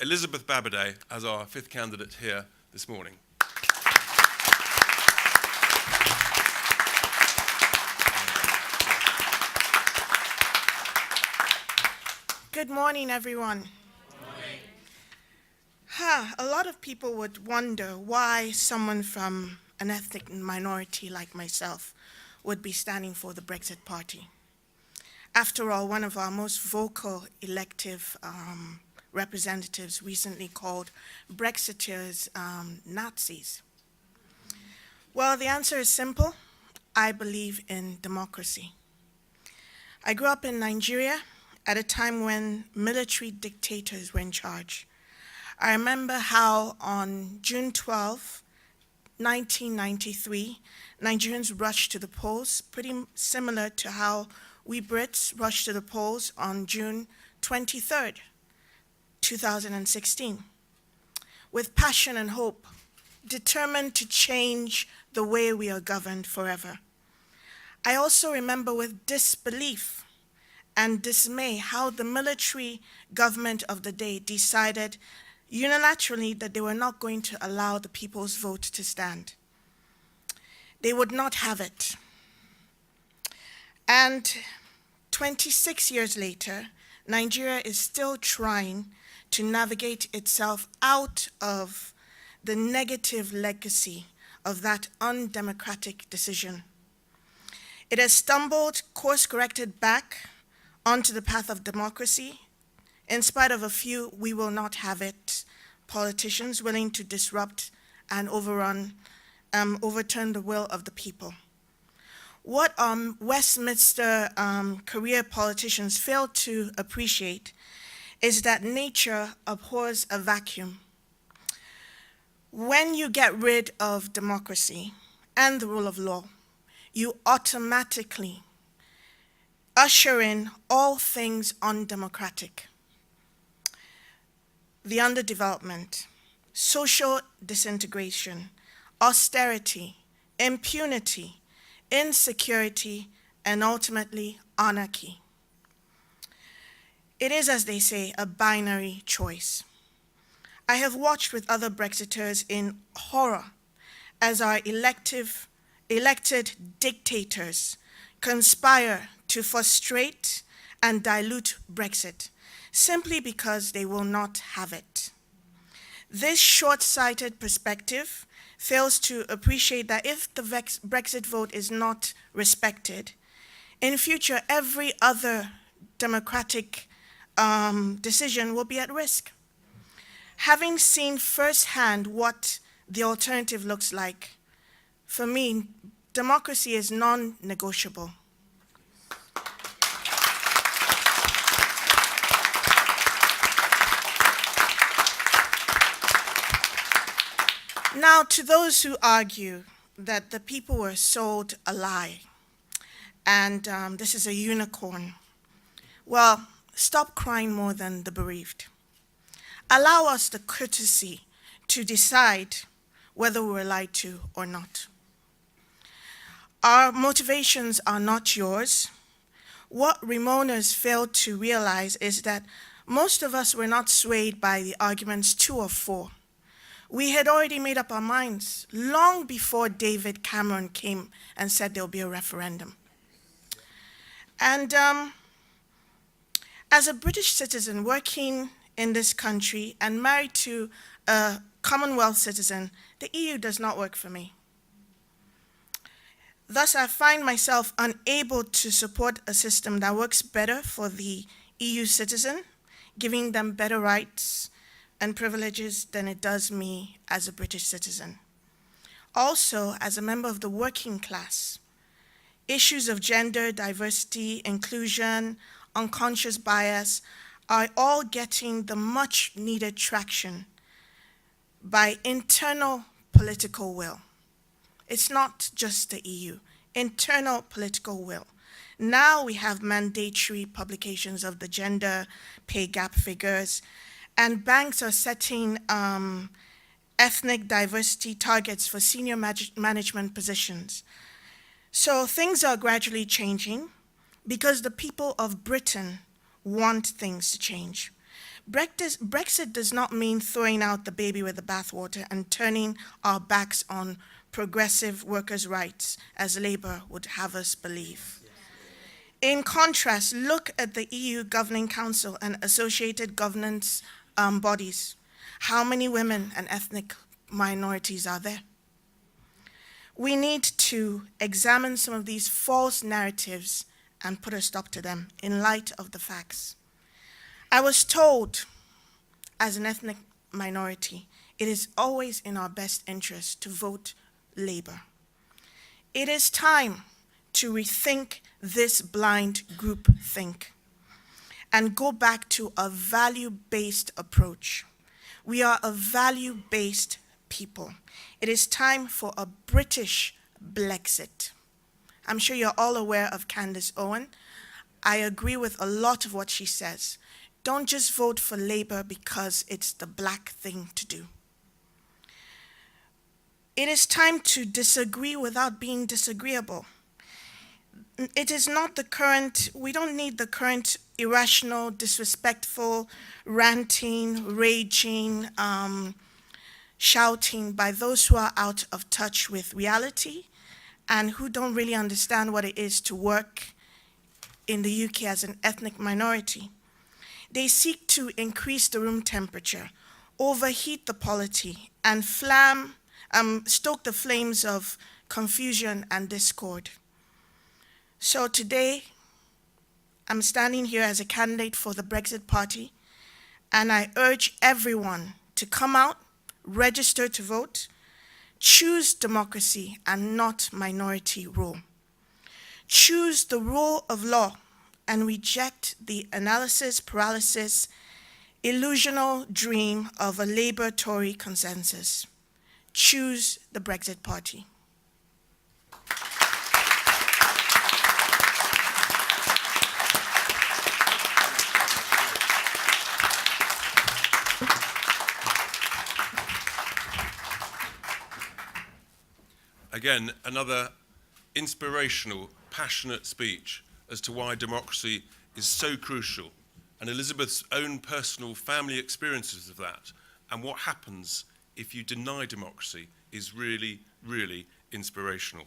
Elizabeth Babade as our fifth candidate here this morning. Good morning, everyone. A lot of people would wonder why someone from an ethnic minority like myself would be standing for the Brexit Party. After all, one of our most vocal elective representatives recently called Brexiteers Nazis. Well, the answer is simple. I believe in democracy. I grew up in Nigeria at a time when military dictators were in charge. I remember how on June 12, 1993, Nigerians rushed to the polls, pretty similar to how we Brits rushed to the polls on June 23rd, 2016, with passion and hope, determined to change the way we are governed forever. I also remember with disbelief and dismay how the military government of the day decided unilaterally that they were not going to allow the people's vote to stand. They would not have it. And 26 years later, Nigeria is still trying to navigate itself out of the negative legacy of that undemocratic decision. It has stumbled, course-corrected back onto the path of democracy, in spite of a few "we will not have it" politicians willing to disrupt and overturn the will of the people. What Westminster career politicians fail to appreciate is that nature abhors a vacuum. When you get rid of democracy and the rule of law, you automatically usher in all things undemocratic. The underdevelopment, social disintegration, austerity, impunity, insecurity, and ultimately anarchy. It is, as they say, a binary choice. I have watched with other Brexiters in horror as our elected dictators conspire to frustrate and dilute Brexit simply because they will not have it. This short-sighted perspective fails to appreciate that if the Brexit vote is not respected, in future every other democratic decision will be at risk. Having seen firsthand what the alternative looks like, for me, democracy is non-negotiable. Now, to those who argue that the people were sold a lie and this is a unicorn, well, stop crying more than the bereaved. Allow us the courtesy to decide whether we were lied to or not. Our motivations are not yours. What Remoners failed to realize is that most of us were not swayed by the arguments 2 or 4. We had already made up our minds long before David Cameron came and said there'll be a referendum. And as a British citizen working in this country and married to a Commonwealth citizen, the EU does not work for me. Thus, I find myself unable to support a system that works better for the EU citizen, giving them better rights and privileges than it does me as a British citizen. Also, as a member of the working class, issues of gender, diversity, inclusion, unconscious bias are all getting the much needed traction by internal political will. It's not just the EU, internal political will. Now we have mandatory publications of the gender pay gap figures, and banks are setting ethnic diversity targets for senior management positions. So things are gradually changing because the people of Britain want things to change. Brexit does not mean throwing out the baby with the bathwater and turning our backs on progressive workers' rights, as Labour would have us believe. In contrast, look at the EU Governing Council and associated governance bodies. How many women and ethnic minorities are there? We need to examine some of these false narratives and put a stop to them in light of the facts. I was told, as an ethnic minority, it is always in our best interest to vote Labour. It is time to rethink this blind groupthink and go back to a value-based approach. We are a value-based people. It is time for a British Blexit. I'm sure you're all aware of Candace Owen. I agree with a lot of what she says. Don't just vote for Labour because it's the black thing to do. It is time to disagree without being disagreeable. It is not the current, we don't need the current irrational, disrespectful, ranting, raging, shouting by those who are out of touch with reality and who don't really understand what it is to work in the UK as an ethnic minority. They seek to increase the room temperature, overheat the polity, and stoke the flames of confusion and discord. So today, I'm standing here as a candidate for the Brexit Party, and I urge everyone to come out, register to vote, choose democracy and not minority rule. Choose the rule of law and reject the analysis paralysis, illusional dream of a Labour-Tory consensus. Choose the Brexit Party. Again, another inspirational, passionate speech as to why democracy is so crucial, and Elizabeth's own personal family experiences of that, and what happens if you deny democracy is really, really inspirational.